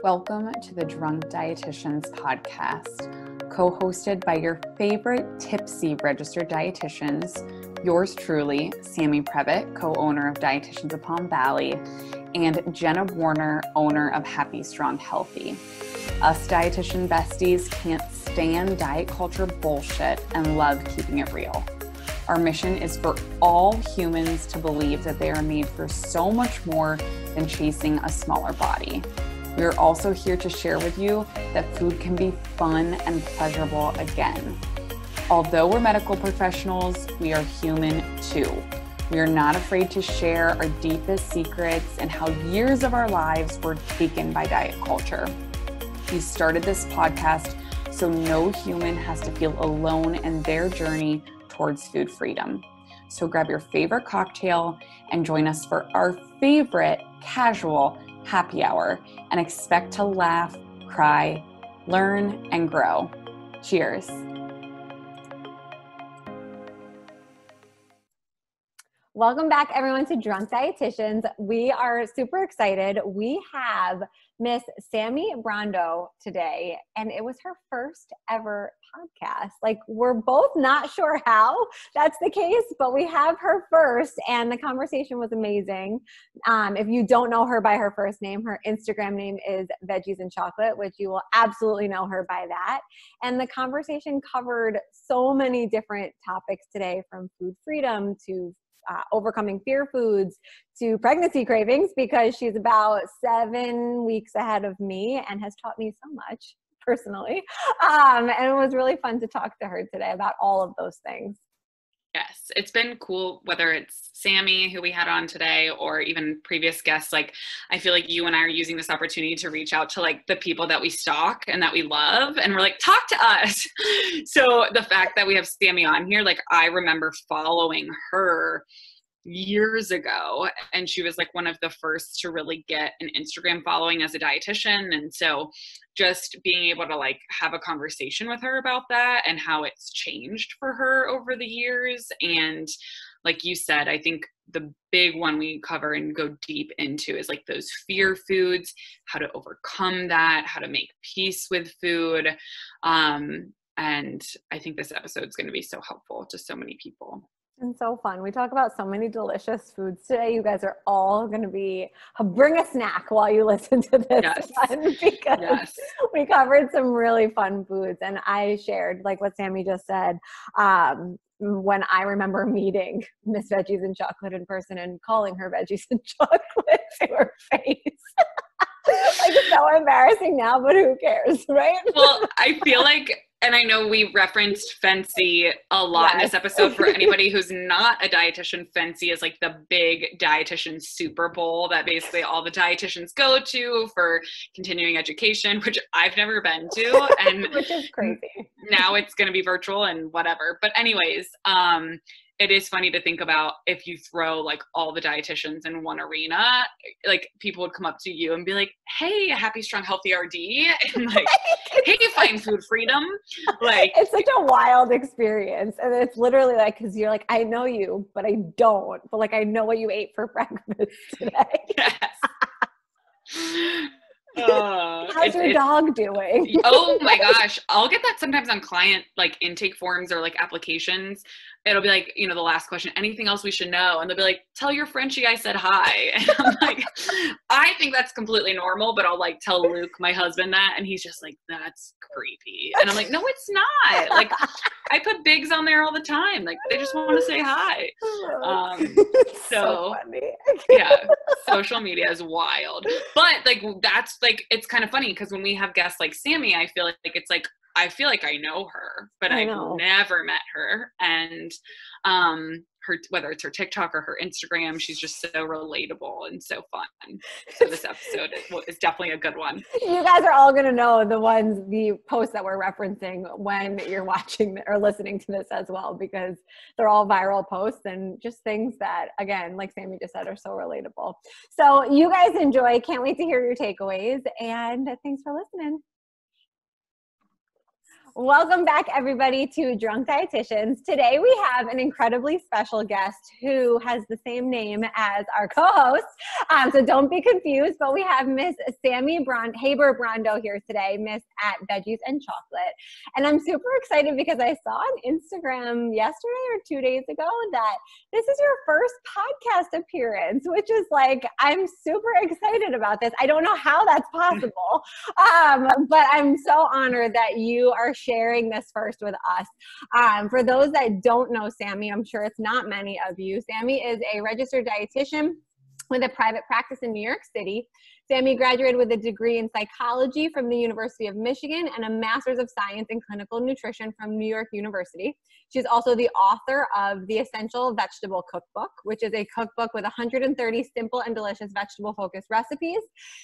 Welcome to the Drunk Dietitians podcast, co-hosted by your favorite tipsy registered dietitians, yours truly, Sammi, co-owner of Dietitians of Palm Valley, and Jenna Warner, owner of Happy, Strong, Healthy. Us dietitian besties can't stand diet culture bullshit and love keeping it real. Our mission is for all humans to believe that they are made for so much more than chasing a smaller body. We are also here to share with you that food can be fun and pleasurable again. Although we're medical professionals, we are human too. We are not afraid to share our deepest secrets and how years of our lives were taken by diet culture. We started this podcast so no human has to feel alone in their journey towards food freedom. So grab your favorite cocktail and join us for our favorite casual happy hour and expect to laugh, cry, learn, and grow. Cheers. Welcome back, everyone, to Drunk Dietitians. We are super excited. We have Miss Sammi Brondo today, and it was her first ever podcast. Like, we're both not sure how that's the case, but we have her first, and the conversation was amazing. If you don't know her by her first name, her Instagram name is Veggies and Chocolate, which you will absolutely know her by that. And the conversation covered so many different topics today, from food freedom to overcoming fear foods to pregnancy cravings, because she's about 7 weeks ahead of me and has taught me so much personally. And it was really fun to talk to her today about all of those things. Yes, it's been cool, whether it's Sammi, who we had on today, or even previous guests. Like, I feel like you and I are using this opportunity to reach out to like the people that we stalk and that we love, and we're like, talk to us. So the fact that we have Sammi on here, like, I remember following her years ago, and she was like one of the first to really get an Instagram following as a dietitian. And so just being able to like have a conversation with her about that and how it's changed for her over the years. And like you said, I think the big one we cover and go deep into is like those fear foods, how to overcome that, how to make peace with food. And I think this episode is going to be so helpful to so many people. And so fun. We talk about so many delicious foods today. You guys are all going to bring a snack while you listen to this one, because we covered some really fun foods. And I shared, like what Sammi just said, when I remember meeting Miss Veggies and Chocolate in person and calling her Veggies and Chocolate to her face. Like, it's so embarrassing now, but who cares, right? Well, I feel like, and I know we referenced Fancy a lot in this episode. For anybody who's not a dietitian, Fancy is like the big dietitian Super Bowl that basically all the dietitians go to for continuing education, which I've never been to. And which is crazy. Now it's going to be virtual and whatever. But anyways, it is funny to think about if you throw like all the dietitians in one arena, like people would come up to you and be like, hey, Happy, Strong, Healthy RD. And like, hey, find food freedom. Like, it's such a wild experience. And it's literally like, cause you're like, I know you, but I don't, but like, I know what you ate for breakfast today. Yes. How's your dog doing? Oh my gosh. I'll get that sometimes on client like intake forms or like applications. It'll be like, you know, the last question, anything else we should know? And they'll be like, tell your Frenchie I said hi. And I'm like, I think that's completely normal, but I'll like tell Luke, my husband, that, and he's just like, that's creepy. And I'm like, no, it's not. Like, I put bigs on there all the time. Like, they just want to say hi. So funny. Yeah, social media is wild. But like, that's like, it's kind of funny because when we have guests like Sammi, I feel like it's like, I feel like I know her, but I've never met her. And her, whether it's her TikTok or her Instagram, she's just so relatable and so fun. So this episode is definitely a good one. You guys are all going to know the posts that we're referencing when you're watching or listening to this as well, because they're all viral posts and just things that, again, like Sammi just said, are so relatable. So you guys enjoy. Can't wait to hear your takeaways, and thanks for listening. Welcome back, everybody, to Drunk Dietitians. Today we have an incredibly special guest who has the same name as our co-host. So don't be confused, but we have Miss Sammi Haber Brondo here today, Miss at Veggies and Chocolate. And I'm super excited because I saw on Instagram yesterday or 2 days ago that this is your first podcast appearance, which is like, I'm super excited about this. I don't know how that's possible, but I'm so honored that you are sharing this first with us. For those that don't know Sammi, I'm sure it's not many of you. Sammi is a registered dietitian with a private practice in New York City. Sammi graduated with a degree in psychology from the University of Michigan and a master's of science in clinical nutrition from New York University. She's also the author of The Essential Vegetable Cookbook, which is a cookbook with 130 simple and delicious vegetable-focused recipes.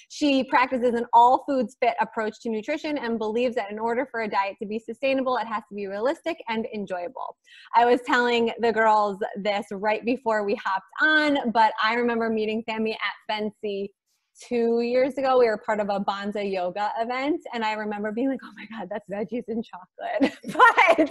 She practices an all foods fit approach to nutrition and believes that in order for a diet to be sustainable, it has to be realistic and enjoyable. I was telling the girls this right before we hopped on, but I remember meeting Sammi at Fancy 2 years ago. We were part of a Bonza yoga event, and I remember being like, oh my God, that's veggies and chocolate. But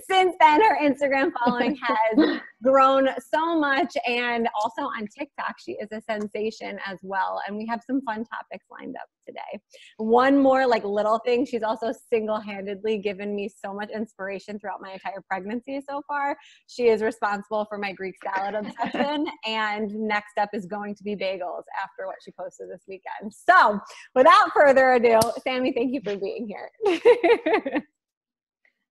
since then, her Instagram following has grown so much, and also on TikTok, she is a sensation as well. And we have some fun topics lined up today. One more like little thing, she's also single-handedly given me so much inspiration throughout my entire pregnancy so far. She is responsible for my Greek salad obsession, and next up is going to be bagels after what she posted this weekend. So without further ado, Sammi, thank you for being here.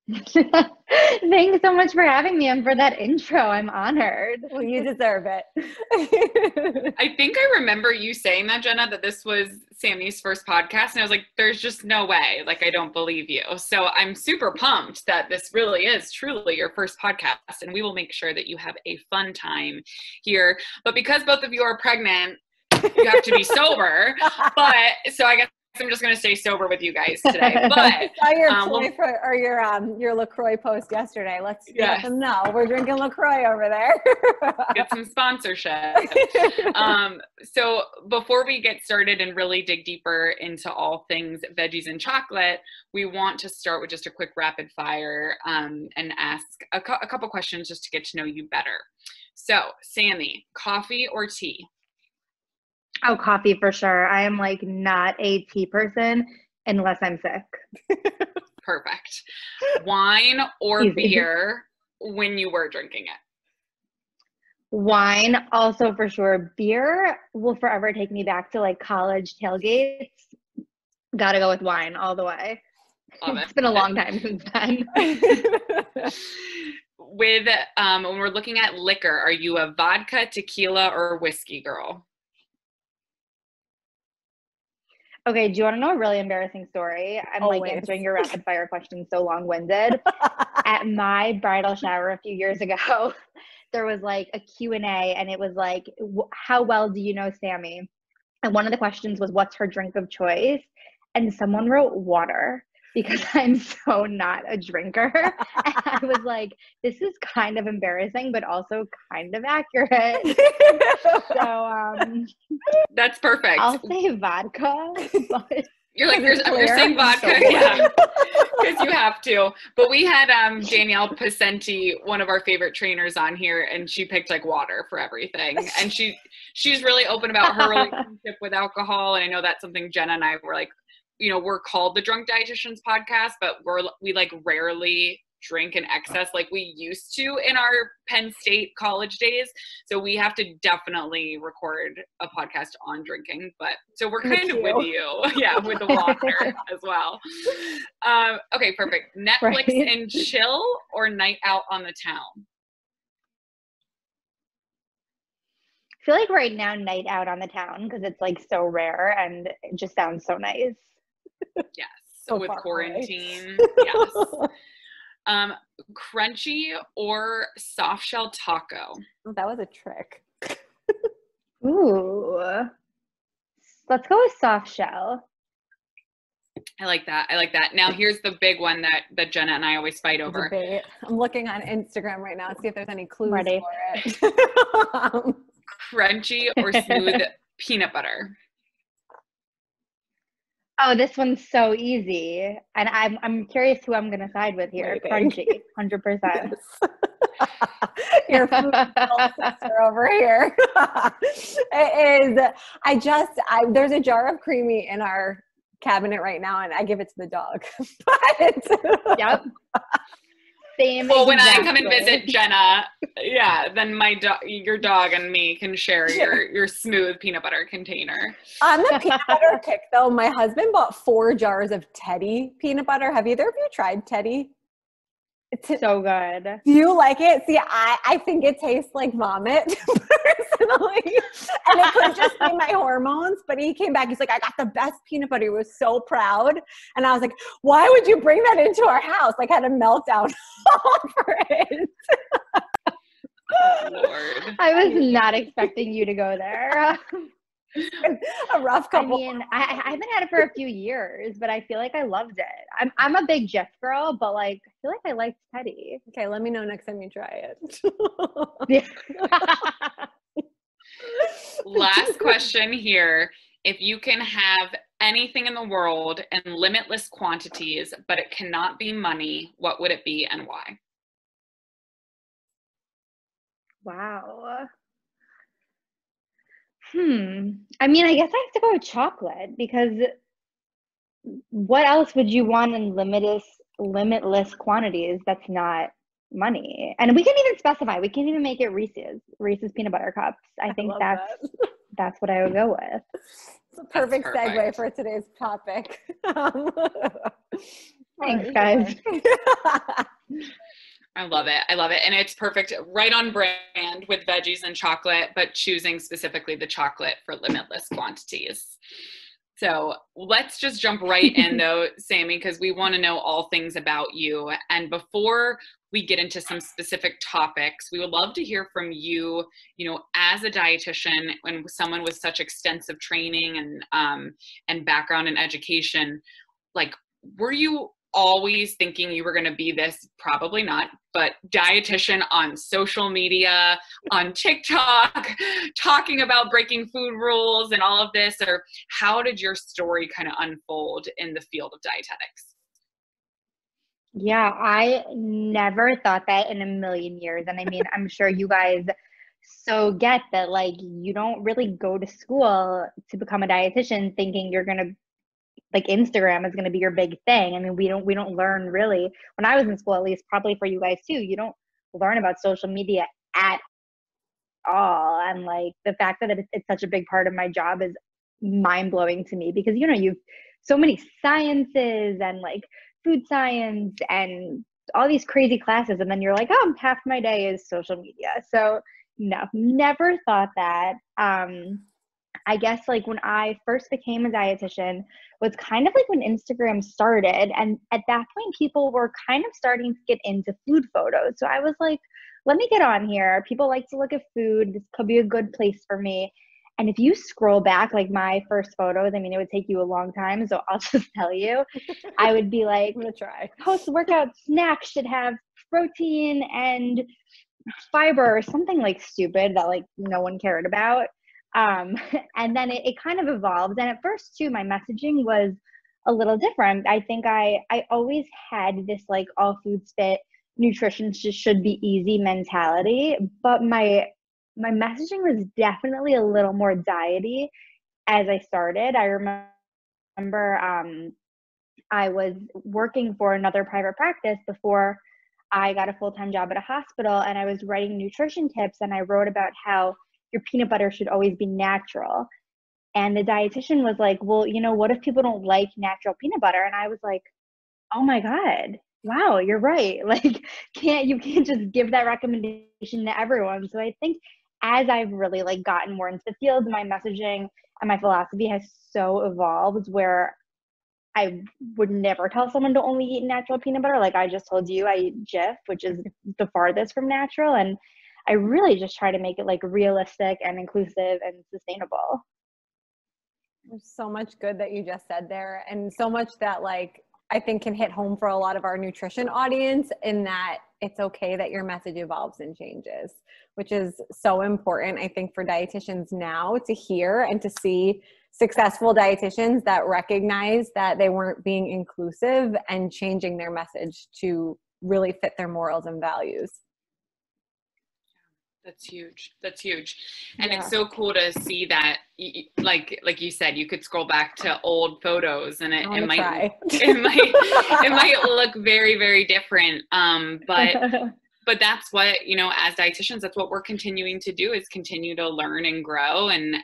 Thanks so much for having me and for that intro. I'm honored. Well, you deserve it. I think I remember you saying that, Jenna, that this was Sammy's first podcast. And I was like, there's just no way. Like, I don't believe you. So I'm super pumped that this really is truly your first podcast. And we will make sure that you have a fun time here. But because both of you are pregnant, you have to be sober. But so I guess I'm just going to stay sober with you guys today. But I saw your LaCroix post yesterday. Let's let them know we're drinking LaCroix over there. Get some sponsorship. So before we get started and really dig deeper into all things veggies and chocolate, we want to start with just a quick rapid fire and ask a couple questions just to get to know you better. So, Sammi, coffee or tea? Oh, coffee for sure. I am like not a tea person unless I'm sick. Perfect. Wine or Easy. beer when you were drinking it? Wine also for sure. Beer will forever take me back to like college tailgates. Gotta go with wine all the way. It's been a long time since then. With when we're looking at liquor, are you a vodka, tequila, or whiskey girl? Okay, do you want to know a really embarrassing story? I'm Always. like answering your rapid fire questions so long-winded. At my bridal shower a few years ago, there was like a Q&A, and it was like, how well do you know Sammi? And one of the questions was, what's her drink of choice? And someone wrote water, because I'm so not a drinker. And I was like, this is kind of embarrassing, but also kind of accurate. So That's perfect. I'll say vodka, but you're saying vodka, yeah, because you have to. But we had Danielle Pacenti, one of our favorite trainers, on here, and she picked like water for everything. And she's really open about her relationship with alcohol. And I know that's something Jenna and I were like, we're called the Drunk Dietitians Podcast, but we like rarely drink in excess like we used to in our Penn State college days. So we have to definitely record a podcast on drinking. But so we're kind of with you. Yeah, with the water as well. Okay, perfect. Netflix and chill or night out on the town? I feel like right now night out on the town, because it's like so rare and it just sounds so nice. Yes, so with quarantine. Yes. Crunchy or soft shell taco? That was a trick. Ooh. Let's go with soft shell. I like that. Now here's the big one that Jenna and I always fight over. Debate. I'm looking on Instagram right now to see if there's any clues Ready. for it. Crunchy or smooth peanut butter? Oh, this one's so easy. And I'm curious who I'm gonna side with here. Waiting. Crunchy, 100%. Your food little sister over here. It is, there's a jar of creamy in our cabinet right now, and I give it to the dog. But Yep. Same. Well, when I exactly. come and visit Jenna, then your dog and me can share your smooth peanut butter container. On the peanut butter kick, though, my husband bought 4 jars of Teddy peanut butter. Have either of you tried Teddy? It's so good. Do you like it? See, I think it tastes like vomit personally. And it could just be my hormones, but he came back. He's like, I got the best peanut butter. He was so proud. And I was like, why would you bring that into our house? Like, had a meltdown over it. Oh, Lord. I was not expecting you to go there. A rough couple. I mean, I haven't had it for a few years, but I feel like I loved it. I'm a big Jif girl, but like I feel like I liked Teddy. Okay, let me know next time you try it. Yeah. Last question here. If you can have anything in the world in limitless quantities, but it cannot be money, what would it be and why? Wow. I mean, I guess I have to go with chocolate because what else would you want in limitless quantities that's not money? And we can even specify. We can even make it Reese's peanut butter cups. I think that's what I would go with. It's a perfect segue for today's topic. Thanks, guys. I love it. I love it. And it's perfect, right on brand with veggies and chocolate, but choosing specifically the chocolate for limitless quantities. So let's just jump right in though, Sammi, because we want to know all things about you. And before we get into some specific topics, we would love to hear from you, as a dietitian and someone with such extensive training and background in education, like, were you always thinking you were going to be this, probably not, but dietitian on social media, on TikTok, talking about breaking food rules and all of this? Or how did your story kind of unfold in the field of dietetics? Yeah, I never thought that in a million years. And I mean, I'm sure you guys so get that, like, you don't really go to school to become a dietitian thinking you're going to, like, Instagram is going to be your big thing. I mean, we don't learn really, when I was in school, at least probably for you guys too, you don't learn about social media at all. And like the fact that it's such a big part of my job is mind blowing to me because, you've so many sciences and like food science and all these crazy classes. And then you're like, oh, half my day is social media. So no, never thought that. I guess like when I first became a dietitian was kind of like when Instagram started. And at that point, people were kind of starting to get into food photos. So I was like, let me get on here. People like to look at food. This could be a good place for me. And if you scroll back, like my first photos, I mean, it would take you a long time. So I'll just tell you, I would be like, I'm going to try. Post-workout snacks should have protein and fiber or something like stupid that like no one cared about. And then it kind of evolved. And at first too, my messaging was a little different. I think I always had this like all foods fit, nutrition should be easy mentality, but my messaging was definitely a little more diety as I started. I remember I was working for another private practice before I got a full-time job at a hospital, and I was writing nutrition tips, and I wrote about how your peanut butter should always be natural. And the dietitian was like, well, what if people don't like natural peanut butter? And I was like, oh my God, wow, you're right. Like, you can't just give that recommendation to everyone. So I think as I've really like gotten more into the field, my messaging and my philosophy has so evolved where I would never tell someone to only eat natural peanut butter. Like I just told you, I eat Jif, which is the farthest from natural. And I really just try to make it like realistic and inclusive and sustainable. There's so much good that you just said there, and so much that like I think can hit home for a lot of our nutrition audience, in that it's okay that your message evolves and changes, which is so important, I think, for dietitians now to hear and to see successful dietitians that recognized that they weren't being inclusive and changing their message to really fit their morals and values. That's huge. That's huge. And it's so cool to see that, like you said, you could scroll back to old photos and it might look very, very different. But that's what, as dietitians, that's what we're continuing to do, is continue to learn and grow. And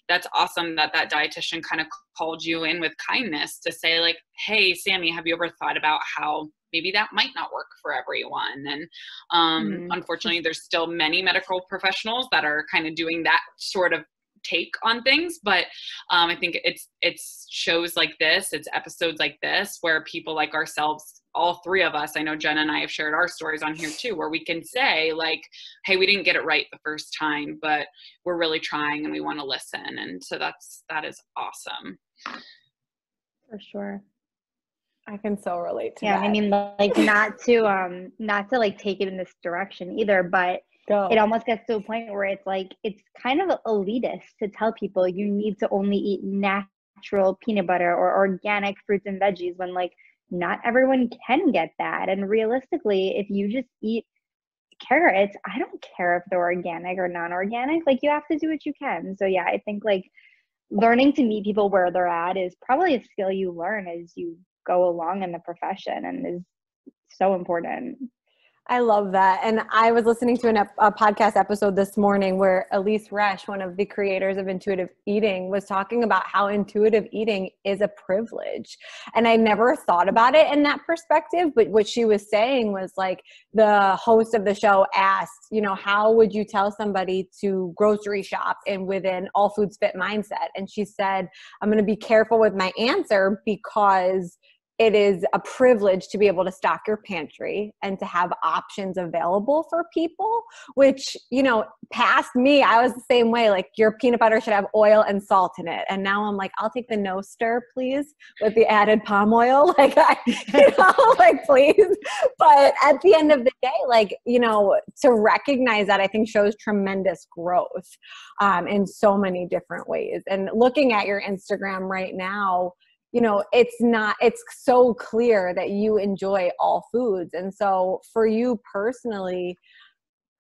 that's awesome that dietitian kind of called you in with kindness to say, like, hey, Sammi, have you ever thought about how maybe that might not work for everyone? And unfortunately, there's still many medical professionals that are kind of doing that sort of take on things. But I think it's shows like this, it's episodes like this, where people like ourselves, all three of us, I know Jen and I have shared our stories on here too, where we can say, like, hey, we didn't get it right the first time, but we're really trying and we want to listen. And so that is awesome. For sure. I can so relate to that. Yeah, I mean, like, not to like take it in this direction either, but it almost gets to a point where it's like, it's kind of elitist to tell people you need to only eat natural peanut butter or organic fruits and veggies, when, like, not everyone can get that. And realistically, if you just eat carrots, I don't care if they're organic or non-organic, like, you have to do what you can. So yeah, I think, like, learning to meet people where they're at is probably a skill you learn as you go along in the profession, and is so important. I love that. And I was listening to a podcast episode this morning where Elise Resch, one of the creators of intuitive eating, was talking about how intuitive eating is a privilege. And I never thought about it in that perspective, but what she was saying was, like, the host of the show asked, how would you tell somebody to grocery shop and within all foods fit mindset? And she said, I'm going to be careful with my answer, because it is a privilege to be able to stock your pantry and to have options available for people, which, past me, I was the same way. Like, your peanut butter should have oil and salt in it. And now I'm like, I'll take the no stir, please, with the added palm oil. Like, like, please. But at the end of the day, like, to recognize that, I think shows tremendous growth in so many different ways. And looking at your Instagram right now, it's so clear that you enjoy all foods. And so for you personally,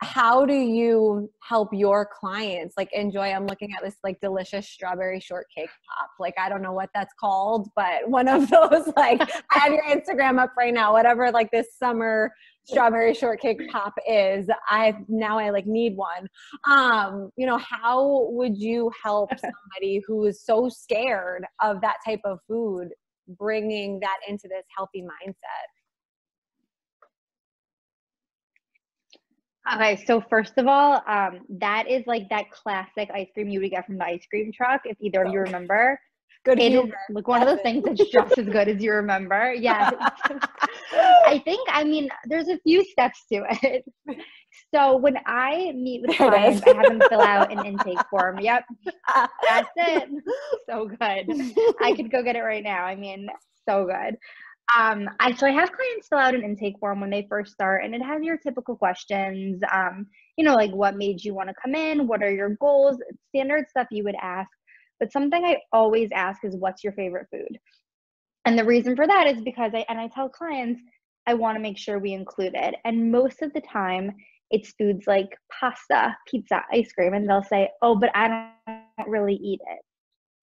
how do you help your clients, like, enjoy? I'm looking at this, like, delicious strawberry shortcake pop. Like, I don't know what that's called, but one of those, like, I have your Instagram up right now, whatever, like, this summer strawberry shortcake pop is. I like need one. How would you help somebody who is so scared of that type of food, bringing that into this healthy mindset? Okay, so first of all, that is like that classic ice cream you would get from the ice cream truck, if either of you remember. Good it humor. Is like one of those things that's just as good as you remember. Yeah. I mean, there's a few steps to it. So when I meet with clients, I have them fill out an intake form. Yep. That's it. So good. I could go get it right now. I mean, so good. So I have clients fill out an intake form when they first start, and it has your typical questions, like, what made you want to come in? What are your goals? Standard stuff you would ask. But something I always ask is, what's your favorite food? And the reason for that is because I tell clients, I want to make sure we include it. And most of the time, it's foods like pasta, pizza, ice cream. And they'll say, oh, but I don't really eat it.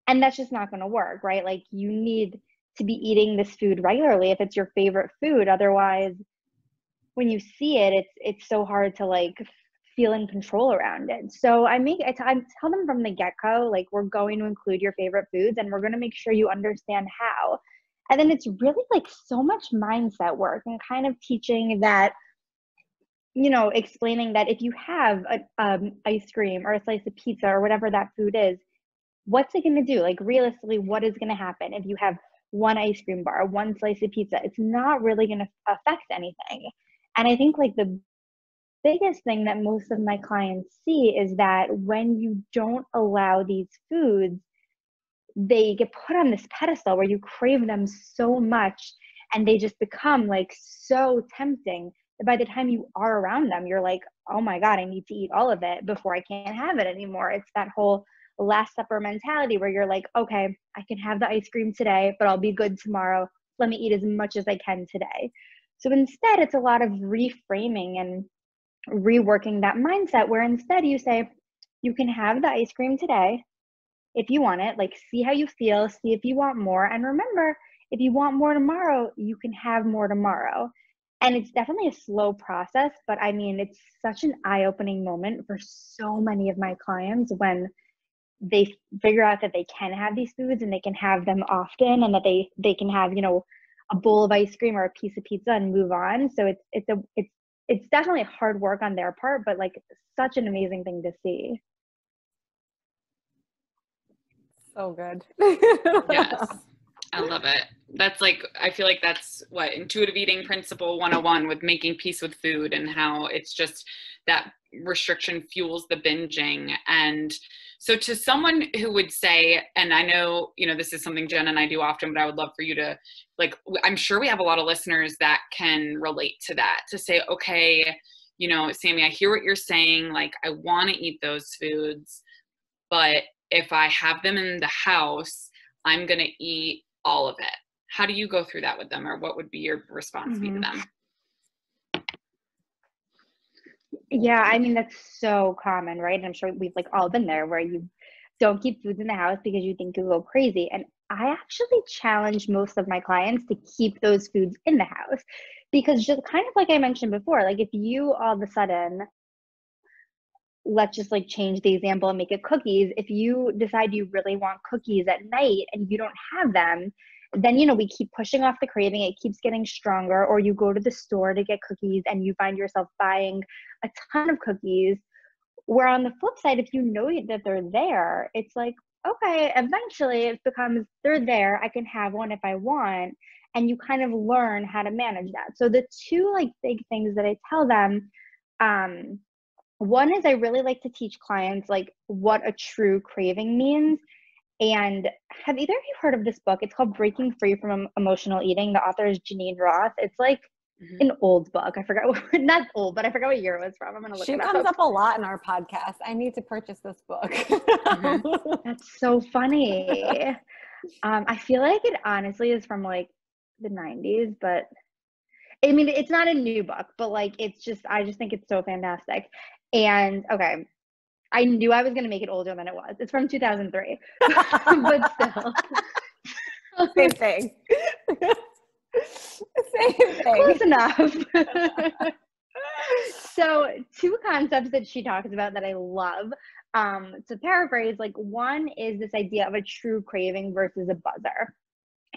And that's just not going to work, right? Like, you need to be eating this food regularly if it's your favorite food. Otherwise, when you see it, it's so hard to, like, feel in control around it. So I tell them from the get-go, like, we're going to include your favorite foods, and we're going to make sure you understand how. And then it's really, like, so much mindset work and kind of teaching that, explaining that if you have ice cream or a slice of pizza or whatever that food is, what's it going to do? Like, realistically, what is going to happen if you have one ice cream bar, one slice of pizza? It's not really going to affect anything. And I think, like, the biggest thing that most of my clients see is that when you don't allow these foods, they get put on this pedestal where you crave them so much, and they just become, like, so tempting that by the time you are around them, you're like, oh my God, I need to eat all of it before I can't have it anymore. It's that whole, last supper mentality where you're like, okay, I can have the ice cream today, but I'll be good tomorrow. Let me eat as much as I can today. So instead, it's a lot of reframing and reworking that mindset where instead you say, you can have the ice cream today if you want it, like see how you feel, see if you want more. And remember, if you want more tomorrow, you can have more tomorrow. And it's definitely a slow process, but I mean, it's such an eye-opening moment for so many of my clients when they figure out that they can have these foods and they can have them often, and that they can have, you know, a bowl of ice cream or a piece of pizza and move on. So it's definitely hard work on their part, but like such an amazing thing to see. So good. Yes. I love it. That's like, I feel like that's what intuitive eating principle 101 with making peace with food, and how it's just that restriction fuels the binging. And so to someone who would say, and I know, you know, this is something Jen and I do often, but I would love for you to, like, I'm sure we have a lot of listeners that can relate to that, to say, okay, you know, Sammi, I hear what you're saying. Like, I want to eat those foods, but if I have them in the house, I'm going to eat all of it. How do you go through that with them, or what would be your response be to them? Yeah, I mean, that's so common, right? And I'm sure we've like all been there where you don't keep foods in the house because you think you'll go crazy. And I actually challenge most of my clients to keep those foods in the house, because just kind of like I mentioned before, like if you all of a sudden, let's just like change the example and make it cookies. If you decide you really want cookies at night and you don't have them, then, you know, we keep pushing off the craving. It keeps getting stronger. Or you go to the store to get cookies and you find yourself buying a ton of cookies. Where on the flip side, if you know that they're there, it's like, okay, eventually it becomes, they're there, I can have one if I want. And you kind of learn how to manage that. So the two like big things that I tell them, one is I really like to teach clients like what a true craving means. And have either of you heard of this book? It's called Breaking Free from Emotional Eating. The author is Janine Roth. It's like an old book. I forgot, not old, but I forgot what year it was from. I'm going to look it up. She comes up a lot in our podcast. I need to purchase this book. That's so funny. I feel like it honestly is from like the 90s, but I mean, it's not a new book, but like, it's just, I just think it's so fantastic. And okay, I knew I was going to make it older than it was. It's from 2003, but still. Same thing. Same thing. Close enough. So 2 concepts that she talks about that I love. To paraphrase, like one is this idea of a true craving versus a buzzer.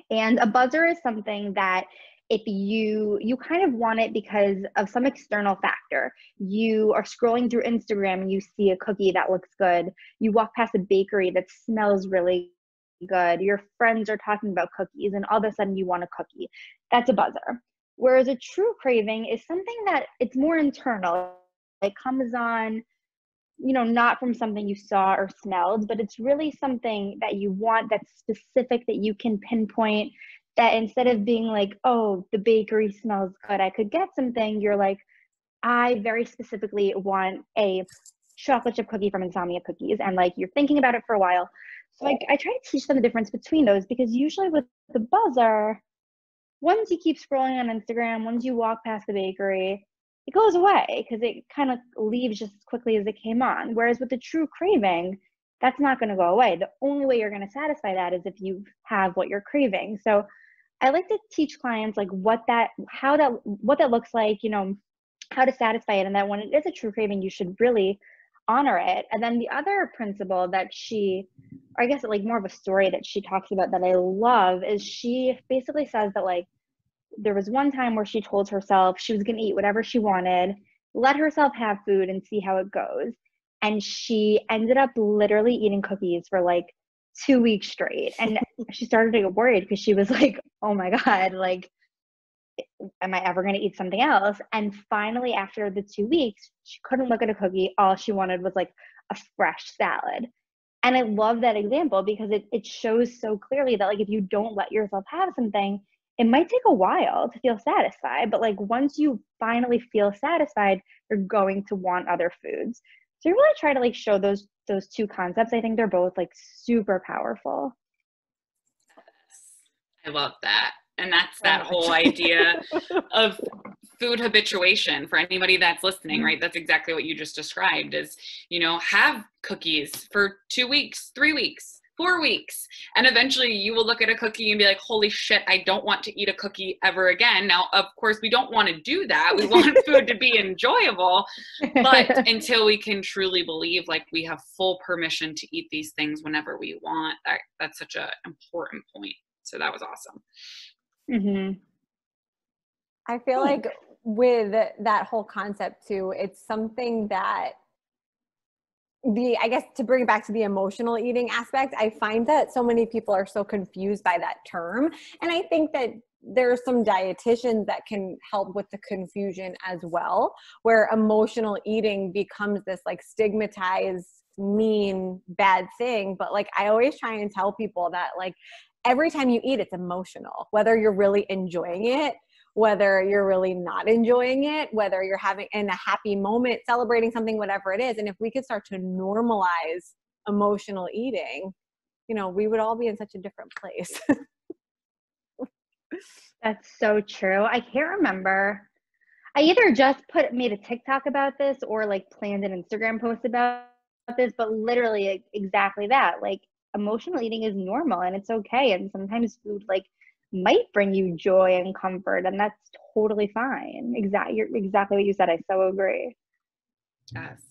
And a buzzer is something that if you kind of want it because of some external factor. You are scrolling through Instagram and you see a cookie that looks good. You walk past a bakery that smells really good. Your friends are talking about cookies and all of a sudden you want a cookie. That's a buzzer. Whereas a true craving is something that it's more internal. It comes on, you know, not from something you saw or smelled, but it's really something that you want that's specific, that you can pinpoint, that instead of being like, oh, the bakery smells good, I could get something, you're like, I very specifically want a chocolate chip cookie from Insomnia Cookies. And like, you're thinking about it for a while. So I try to teach them the difference between those, because usually with the buzzer, once you keep scrolling on Instagram, once you walk past the bakery, it goes away because it kind of leaves just as quickly as it came on. Whereas with the true craving, that's not going to go away. The only way you're going to satisfy that is if you have what you're craving. So I like to teach clients like what that looks like, you know, how to satisfy it, and that when it is a true craving, you should really honor it. And then the other principle that or I guess like more of a story that she talks about that I love, is she basically says that like there was one time where she told herself she was going to eat whatever she wanted, let herself have food and see how it goes. And she ended up literally eating cookies for like 2 weeks straight. And she started to get worried because she was like, oh my God, like, am I ever going to eat something else? And finally, after the 2 weeks, she couldn't look at a cookie. All she wanted was like a fresh salad. And I love that example because it shows so clearly that like, if you don't let yourself have something, it might take a while to feel satisfied, but like once you finally feel satisfied, you're going to want other foods. So you really try to like show those those two concepts, I think they're both like super powerful. I love that. And that's that whole idea of food habituation for anybody that's listening, right? That's exactly what you just described is, have cookies for 2 weeks, 3 weeks, 4 weeks. And eventually you will look at a cookie and be like, holy shit, I don't want to eat a cookie ever again. Now, of course, we don't want to do that. We want food to be enjoyable. But until we can truly believe like we have full permission to eat these things whenever we want, that's such an important point. So that was awesome. Mm-hmm. I feel like with that whole concept too, it's something that I guess to bring it back to the emotional eating aspect, I find that so many people are so confused by that term. And I think that there are some dietitians that can help with the confusion as well, where emotional eating becomes this like stigmatized, mean, bad thing. But like, I always try and tell people that like, every time you eat, it's emotional, whether you're really enjoying it, whether you're really not enjoying it, whether you're having in a happy moment, celebrating something, whatever it is. And if we could start to normalize emotional eating, we would all be in such a different place. That's so true. I can't remember. I either just made a TikTok about this or like planned an Instagram post about this, but literally exactly that. Like, emotional eating is normal and it's okay. And sometimes food like might bring you joy and comfort, and that's totally fine. Exactly what you said. I so agree. Yes.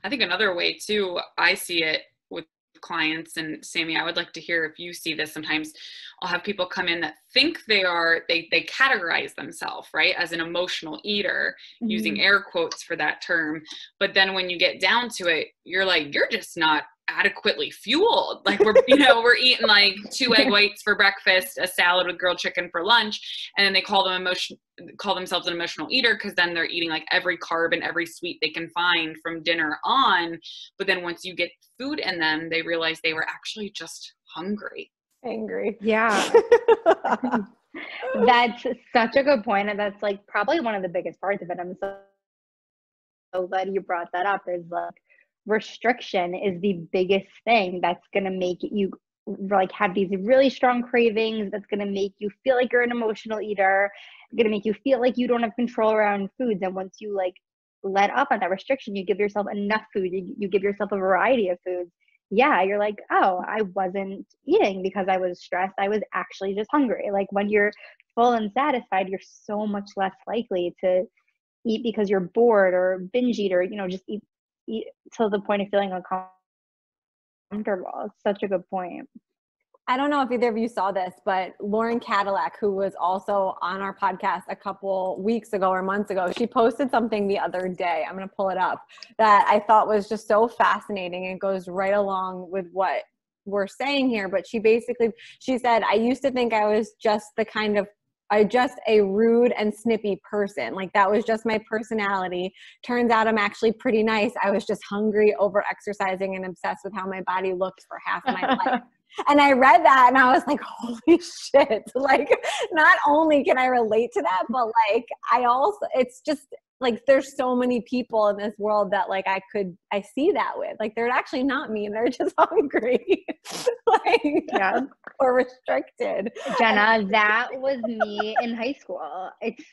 I think another way too, I see it with clients, and Sammi, I would like to hear if you see this. Sometimes I'll have people come in that think they categorize themselves, right, as an emotional eater, using air quotes for that term. But then when you get down to it, you're like, you're just not adequately fueled. Like we're eating like 2 egg whites for breakfast, a salad with grilled chicken for lunch, and then they call themselves an emotional eater because then they're eating like every carb and every sweet they can find from dinner on. But then once you get food in them, they realize they were actually just hungry. Angry. Yeah. That's such a good point. And that's like probably one of the biggest parts of it. I'm so glad you brought that up, is like restriction is the biggest thing that's going to make you like have these really strong cravings, that's going to make you feel like you're an emotional eater, going to make you feel like you don't have control around foods. And once you like let up on that restriction, you give yourself enough food, you give yourself a variety of foods. Yeah, you're like, oh, I wasn't eating because I was stressed, I was actually just hungry. Like when you're full and satisfied, you're so much less likely to eat because you're bored or binge eat, or just eat till the point of feeling uncomfortable. It's such a good point. I don't know if either of you saw this, but Lauren Cadillac, who was also on our podcast a couple weeks ago or months ago, she posted something the other day, I'm going to pull it up, that I thought was just so fascinating. It goes right along with what we're saying here. But she said, I used to think I was just a rude and snippy person. Like that was just my personality. Turns out I'm actually pretty nice. I was just hungry, over exercising, and obsessed with how my body looked for half my life. And I read that and I was like, holy shit. Like, not only can I relate to that, but like, it's just like, there's so many people in this world that like, I see that with, like, they're actually not mean. They're just hungry, yeah, or restricted. Jenna, that was me in high school. It's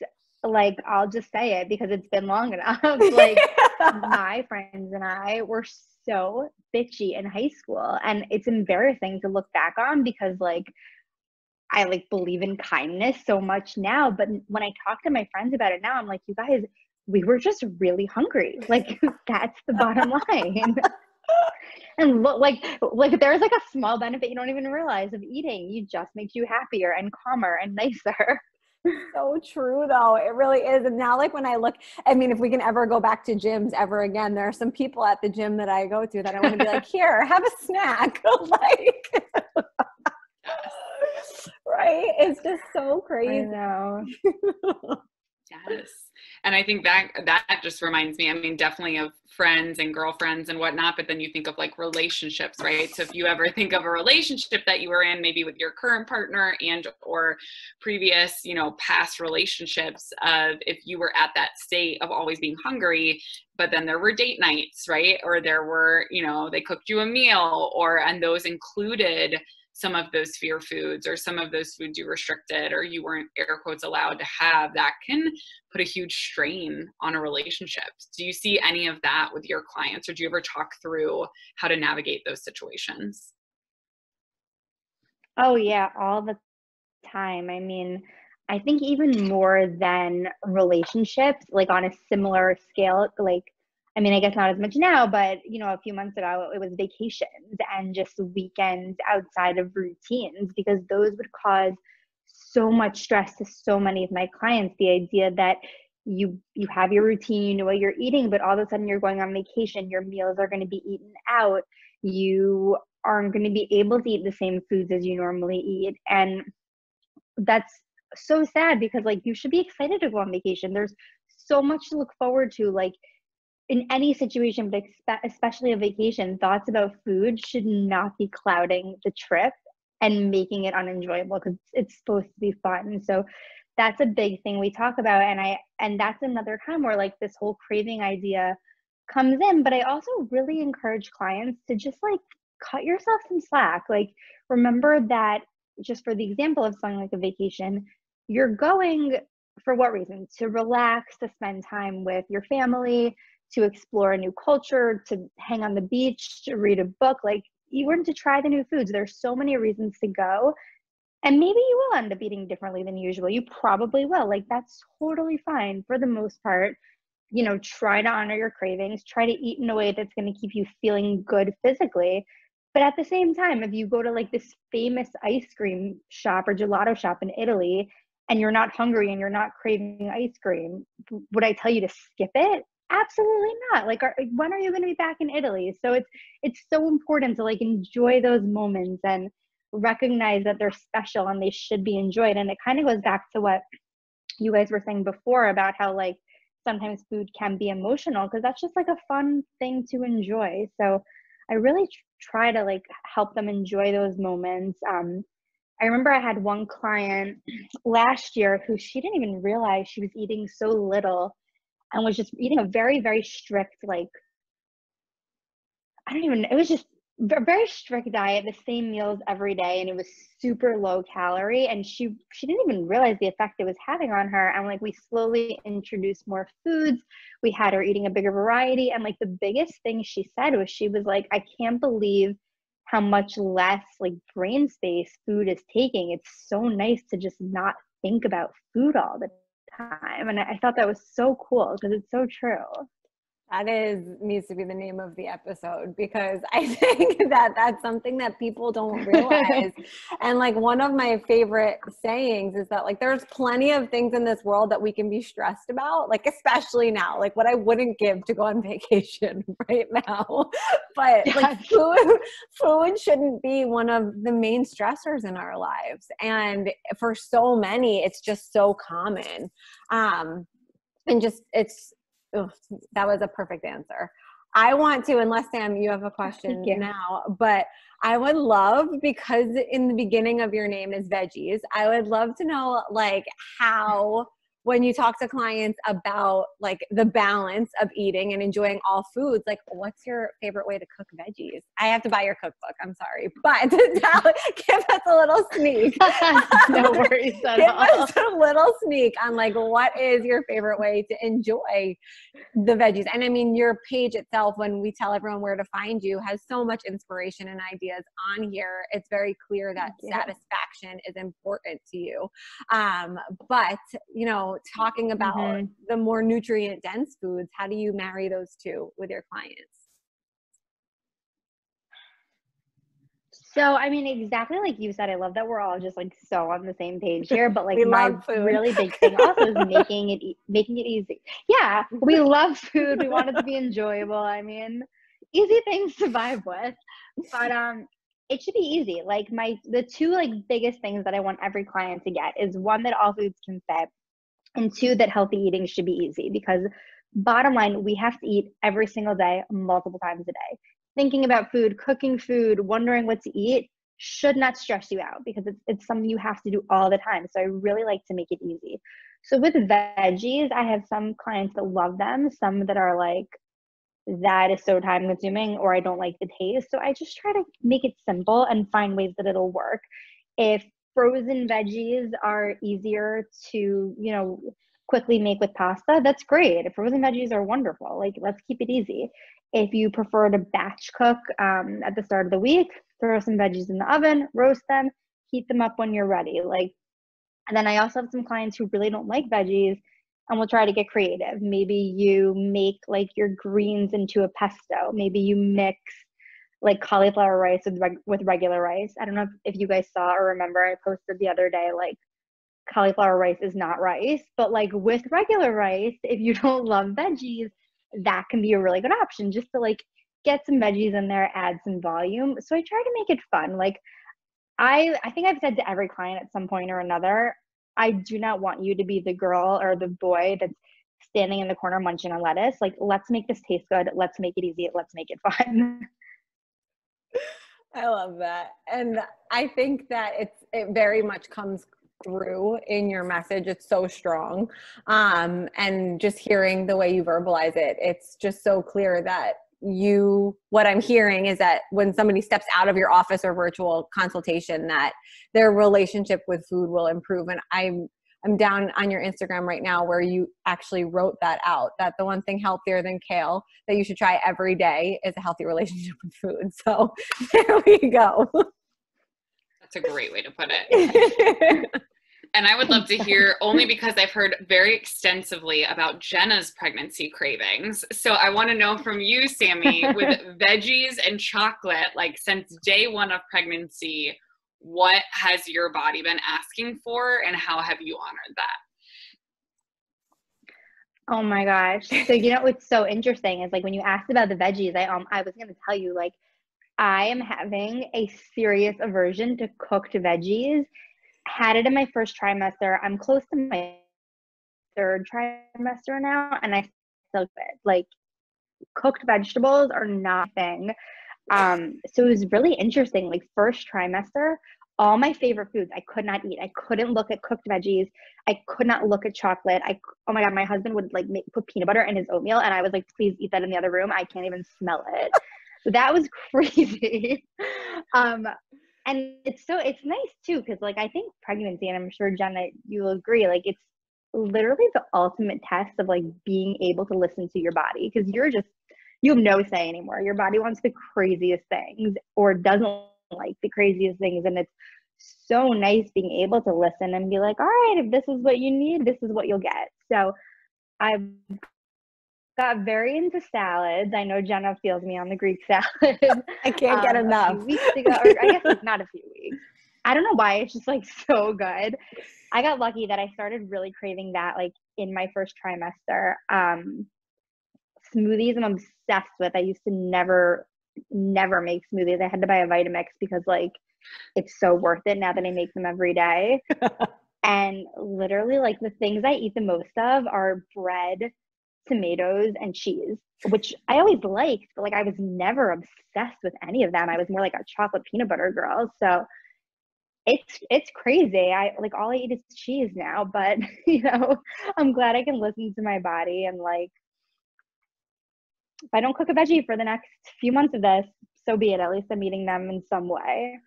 like, I'll just say it because it's been long enough. Like my friends and I were so bitchy in high school, and it's embarrassing to look back on because like I like believe in kindness so much now, but when I talk to my friends about it now, I'm like, you guys, we were just really hungry. Like that's the bottom line. And like there's like a small benefit you don't even realize of eating. You just makes you happier and calmer and nicer. So true though. It really is. And now like when I look, I mean, if we can ever go back to gyms ever again, there are some people at the gym that I go to that I want to be like, here, have a snack. Like, right? It's just so crazy. I know. Yes. Yes. And I think that just reminds me, I mean, definitely of friends and girlfriends and whatnot, but then you think of like relationships, right? So if you ever think of a relationship that you were in, maybe with your current partner and or previous, past relationships, of if you were at that state of always being hungry, but then there were date nights, right? Or there were, they cooked you a meal, and those included some of those fear foods or some of those foods you restricted or you weren't, air quotes, allowed to have, that can put a huge strain on a relationship. Do you see any of that with your clients, or do you ever talk through how to navigate those situations? Oh yeah, all the time. I mean, I think even more than relationships, like on a similar scale, like, I mean, I guess not as much now, but a few months ago, it was vacations and just weekends outside of routines, because those would cause so much stress to so many of my clients. The idea that you have your routine, you know what you're eating, but all of a sudden you're going on vacation, your meals are going to be eaten out, you aren't going to be able to eat the same foods as you normally eat. And that's so sad, because like, you should be excited to go on vacation. There's so much to look forward to, like in any situation, but especially a vacation. Thoughts about food should not be clouding the trip and making it unenjoyable, because it's supposed to be fun. So that's a big thing we talk about. And that's another time where like this whole craving idea comes in. But I also really encourage clients to just like cut yourself some slack. Like, remember that, just for the example of something like a vacation, you're going for what reason? To relax, to spend time with your family, to explore a new culture, to hang on the beach, to read a book. Like, you want to try the new foods. There's so many reasons to go. And maybe you will end up eating differently than usual. You probably will. Like, that's totally fine for the most part. Try to honor your cravings, try to eat in a way that's going to keep you feeling good physically. But at the same time, if you go to like this famous ice cream shop or gelato shop in Italy and you're not hungry and you're not craving ice cream, would I tell you to skip it? Absolutely not. Like, when are you going to be back in Italy? So it's so important to like enjoy those moments and recognize that they're special and they should be enjoyed. And it kind of goes back to what you guys were saying before about how like sometimes food can be emotional, because that's just like a fun thing to enjoy. So I really try to like help them enjoy those moments. I remember I had one client last year who, she didn't even realize she was eating so little and was just eating a very, very strict, like, it was just a very strict diet, the same meals every day, and it was super low calorie, and she didn't even realize the effect it was having on her. And like, we slowly introduced more foods, we had her eating a bigger variety, and like the biggest thing she said was, she was like, I can't believe how much less like brain space food is taking. It's so nice to just not think about food all the time. And I thought that was so cool, because it's so true. That needs to be the name of the episode, because I think that that's something that people don't realize. And like, one of my favorite sayings is that like, there's plenty of things in this world that we can be stressed about, like especially now, like what I wouldn't give to go on vacation right now. But like, food shouldn't be one of the main stressors in our lives. And for so many, it's just so common. And just, Ugh, that was a perfect answer. I want to, unless Sam, you have a question now, but I would love, because in the beginning of your name is veggies, I would love to know like how, when you talk to clients about like the balance of eating and enjoying all foods, like what's your favorite way to cook veggies? I have to buy your cookbook, I'm sorry, but give us a little sneak. No worries at all. Give us a little sneak on like, what is your favorite way to enjoy the veggies? And I mean, your page itself, when we tell everyone where to find you, has so much inspiration and ideas on here. It's very clear that satisfaction is important to you. But talking about the more nutrient dense foods, how do you marry those two with your clients? So, I mean, exactly like you said, I love that we're all just like so on the same page here, but like my really big thing also is making it easy. Yeah, we love food. We want it to be enjoyable. I mean, easy things to vibe with, but it should be easy. Like the two like biggest things that I want every client to get is, one, that all foods can fit, And two, that healthy eating should be easy, because bottom line, we have to eat every single day, multiple times a day. Thinking about food, cooking food, wondering what to eat should not stress you out, because it's something you have to do all the time. So I really like to make it easy. So with veggies, I have some clients that love them, some that are like, that is so time consuming, or I don't like the taste. So I just try to make it simple and find ways that it'll work. If frozen veggies are easier to, you know, quickly make with pasta, that's great. If frozen veggies are wonderful, like, let's keep it easy. If you prefer to batch cook at the start of the week, throw some veggies in the oven, roast them, heat them up when you're ready. Like, and then I also have some clients who really don't like veggies, and we'll try to get creative. Maybe you make like your greens into a pesto. Maybe you mix like cauliflower rice with regular rice. I don't know if you guys saw or remember, I posted the other day, like, cauliflower rice is not rice, but like with regular rice, if you don't love veggies, that can be a really good option, just to like get some veggies in there, add some volume. So I try to make it fun. Like, I think I've said to every client at some point or another, I do not want you to be the girl or the boy that's standing in the corner munching on lettuce. Like, let's make this taste good. Let's make it easy. Let's make it fun. I love that. And I think that it very much comes through in your message. It's so strong. And just hearing the way you verbalize it, it's just so clear that what I'm hearing is that when somebody steps out of your office or virtual consultation, that their relationship with food will improve. And I'm down on your Instagram right now where you actually wrote that out, that the one thing healthier than kale that you should try every day is a healthy relationship with food. So there we go. That's a great way to put it. And I would love to hear, only because I've heard very extensively about Jenna's pregnancy cravings. So I want to know from you, Sammi, with veggies and chocolate, like, since day one of pregnancy, what has your body been asking for, and how have you honored that? Oh my gosh. So, you know, what's so interesting is, like, when you asked about the veggies, I was going to tell you, like, I am having a serious aversion to cooked veggies. Had it in my first trimester. I'm close to my third trimester now, and I still fit. Like, cooked vegetables are not a thing. So it was really interesting. Like, first trimester, all my favorite foods I could not eat. I couldn't look at cooked veggies. I could not look at chocolate. Oh my God, my husband would like put peanut butter in his oatmeal, and I was like, please eat that in the other room. I can't even smell it. So that was crazy. And it's nice too, because like, I think pregnancy, and I'm sure Jenna, you'll agree, like, it's literally the ultimate test of like being able to listen to your body, because you have no say anymore. Your body wants the craziest things or doesn't like the craziest things. And it's so nice being able to listen and be like, all right, if this is what you need, this is what you'll get. So I've got very into salads. I know Jenna feels me on the Greek salad. I can't get enough. A few weeks ago, or I guess like not a few weeks. I don't know why. It's just like so good. I got lucky that I started really craving that like in my first trimester. Smoothies I'm obsessed with. I used to never make smoothies. I had to buy a Vitamix because like it's so worth it now that I make them every day. And literally like the things I eat the most of are bread, tomatoes, and cheese, which I always liked, but like I was never obsessed with any of them. I was more like a chocolate peanut butter girl. So it's crazy. I like all I eat is cheese now, but you know, I'm glad I can listen to my body, and like if I don't cook a veggie for the next few months of this, so be it. At least I'm eating them in some way.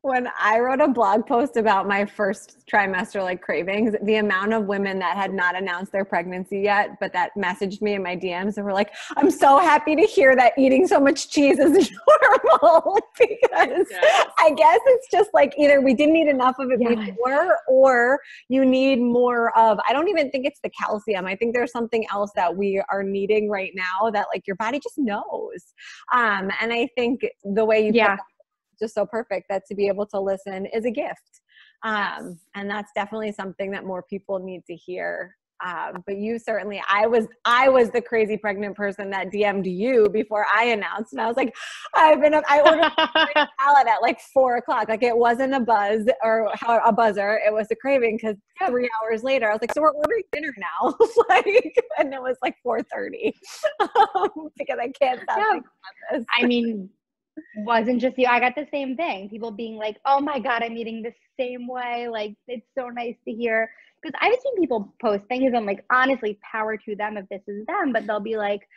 When I wrote a blog post about my first trimester like cravings, the amount of women that had not announced their pregnancy yet, but that messaged me in my DMs and were like, I'm so happy to hear that eating so much cheese is normal, because I guess it's just like either we didn't eat enough of it before, or you need more of, I don't even think it's the calcium. I think there's something else that we are needing right now that like your body just knows. And I think the way you put that just so perfect, that to be able to listen is a gift. And that's definitely something that more people need to hear. But you certainly, I was the crazy pregnant person that DM'd you before I announced. And I was like, I ordered a salad at like 4:00. Like it wasn't a buzz or a buzzer. It was a craving because 3 hours later, I was like, so we're ordering dinner now. Like, and it was like 4:30 because I can't stop thinking about this. I mean, wasn't just you. I got the same thing. People being like, oh my God, I'm eating the same way. Like, it's so nice to hear. Because I've seen people post things and I'm like, honestly, power to them if this is them. But they'll be like,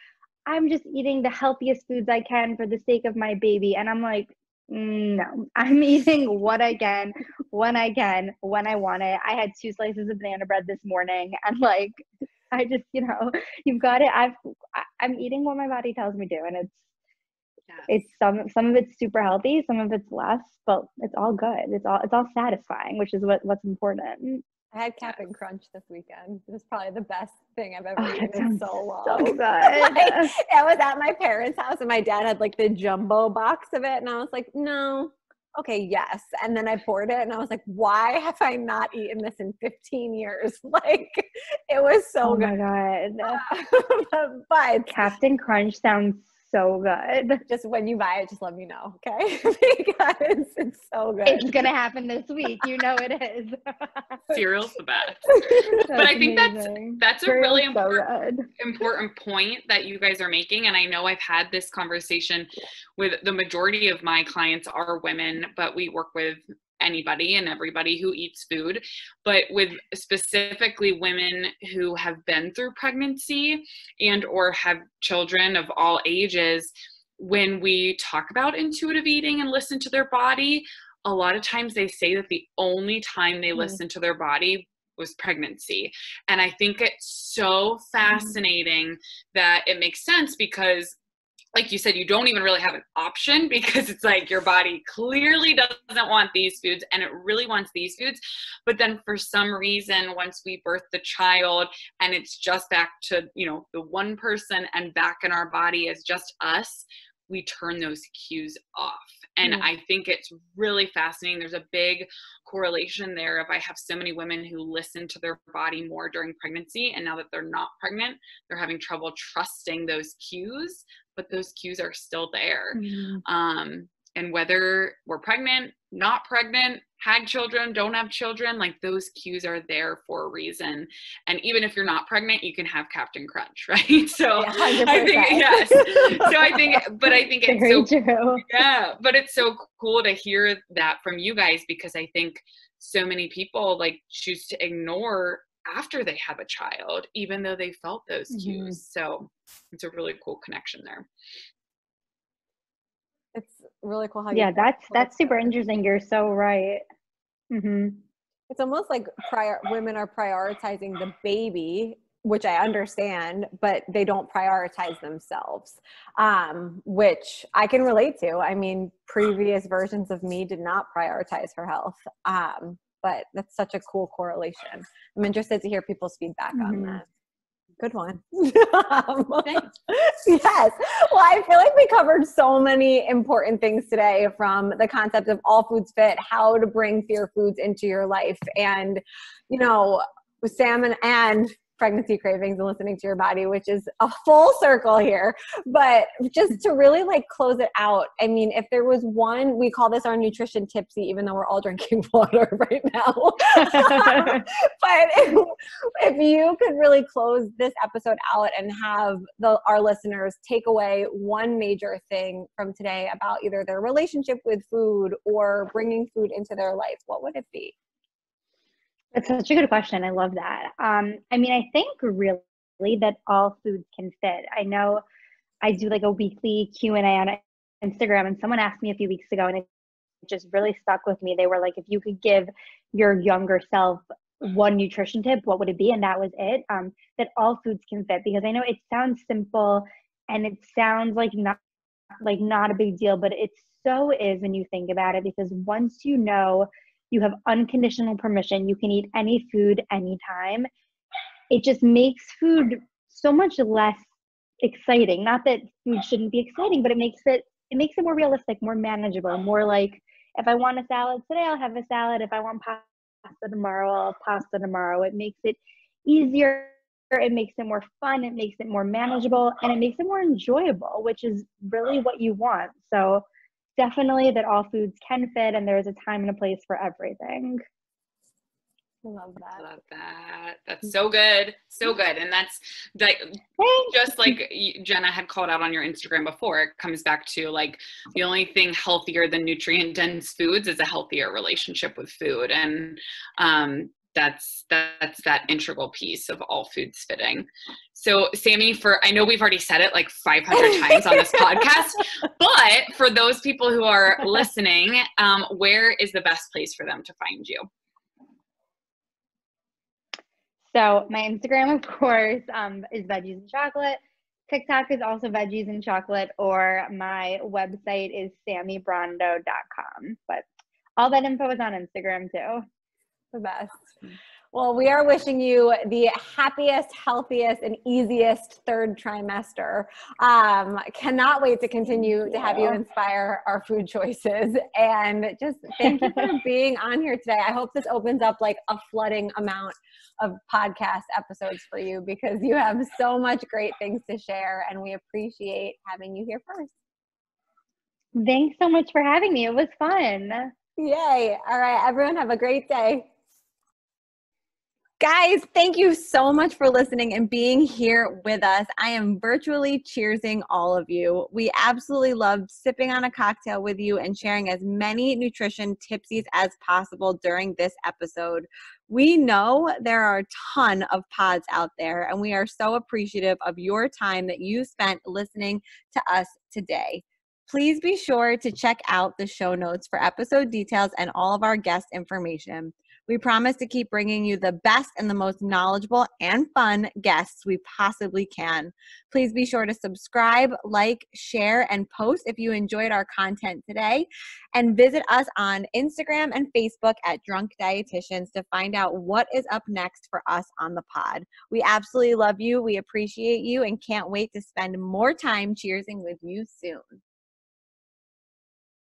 I'm just eating the healthiest foods I can for the sake of my baby. And I'm like, no, I'm eating what I can, when I can, when I want it. I had 2 slices of banana bread this morning. And like, I just, you've got it. I'm eating what my body tells me to. And it's some of it's super healthy, some of it's less, but it's all good. It's all satisfying, which is what's important. I had Cap'n Crunch this weekend. It was probably the best thing I've ever eaten in so long. So good. I was at my parents' house and my dad had like the jumbo box of it. And I was like, no, okay, yes. And then I poured it and I was like, why have I not eaten this in 15 years? Like it was so good. Oh my God. But Captain Crunch sounds so good. Just when you buy it, just let me know, okay? Because it's so good. It's gonna happen this week. It is. Cereal's the best. But I think that's a really important point that you guys are making. And I know I've had this conversation with the majority of my clients are women, but we work with anybody and everybody who eats food, but with specifically women who have been through pregnancy and or have children of all ages. When we talk about intuitive eating and listen to their body, a lot of times they say that the only time they listen to their body was pregnancy. And I think it's so fascinating that it makes sense because like you said, you don't even really have an option because it's like your body clearly doesn't want these foods and it really wants these foods. But then for some reason, once we birth the child and it's just back to, the one person and back in our body as just us, we turn those cues off. And I think it's really fascinating. There's a big correlation there of I have so many women who listen to their body more during pregnancy. And now that they're not pregnant, they're having trouble trusting those cues, but those cues are still there. And whether we're pregnant, not pregnant, had children, don't have children, like those cues are there for a reason. And even if you're not pregnant, you can have Captain Crunch, right? So 100%. I think, yes. So I think it's very so true. Yeah, but it's so cool to hear that from you guys because I think so many people like choose to ignore after they have a child, even though they felt those cues. So it's a really cool connection there. It's really cool how that's super interesting. You're so right. It's almost like women are prioritizing the baby, which I understand, but they don't prioritize themselves, which I can relate to. I mean, previous versions of me did not prioritize her health, but that's such a cool correlation. I'm interested to hear people's feedback on that. Good one. Thanks. Yes. Well, I feel like we covered so many important things today, from the concept of all foods fit, how to bring fear foods into your life, and, with salmon and pregnancy cravings and listening to your body, which is a full circle here. But just to really close it out, I mean, if there was one, we call this our nutrition tipsy, even though we're all drinking water right now. But if you could really close this episode out and have our listeners take away one major thing from today about either their relationship with food or bringing food into their life, what would it be? That's such a good question. I love that. I think really that all foods can fit. I know I do a weekly Q&A on Instagram, and someone asked me a few weeks ago, and it just really stuck with me. They were like, if you could give your younger self one nutrition tip, what would it be? And that was it, that all foods can fit. Because I know it sounds simple and it sounds like not a big deal, but it so is when you think about it, because once you have unconditional permission, you can eat any food anytime, it just makes food so much less exciting. Not that food shouldn't be exciting, but it makes it more realistic, more manageable, more like, if I want a salad today, I'll have a salad. If I want pasta tomorrow, I'll have pasta tomorrow. It makes it easier it makes it more fun, it makes it more manageable, and it makes it more enjoyable, which is really what you want. So definitely that all foods can fit and there's a time and a place for everything. I love that. I love that. That's so good. So good. And that's like, just like Jenna had called out on your Instagram before, it comes back to like the only thing healthier than nutrient dense foods is a healthier relationship with food. And that's that integral piece of all foods fitting. So Sammi, I know we've already said it like 500 times on this podcast, but for those people who are listening, where is the best place for them to find you? So my Instagram, of course, is veggies and chocolate. TikTok is also veggies and chocolate, or my website is sammybrondo.com. But all that info is on Instagram too. The best. Well, we are wishing you the happiest, healthiest, and easiest third trimester. Cannot wait to continue to have you inspire our food choices. And just thank you for being on here today. I hope this opens up like a flooding amount of podcast episodes for you, because you have so much great things to share, and we appreciate having you here first. Thanks so much for having me. It was fun. Yay. All right, everyone, have a great day. Guys, thank you so much for listening and being here with us. I am virtually cheersing all of you. We absolutely loved sipping on a cocktail with you and sharing as many nutrition tipsies as possible during this episode. We know there are a ton of pods out there, and we are so appreciative of your time that you spent listening to us today. Please be sure to check out the show notes for episode details and all of our guest information. We promise to keep bringing you the best and the most knowledgeable and fun guests we possibly can. Please be sure to subscribe, like, share, and post if you enjoyed our content today. And visit us on Instagram and Facebook at Drunk Dietitians to find out what is up next for us on the pod. We absolutely love you. We appreciate you and can't wait to spend more time cheersing with you soon.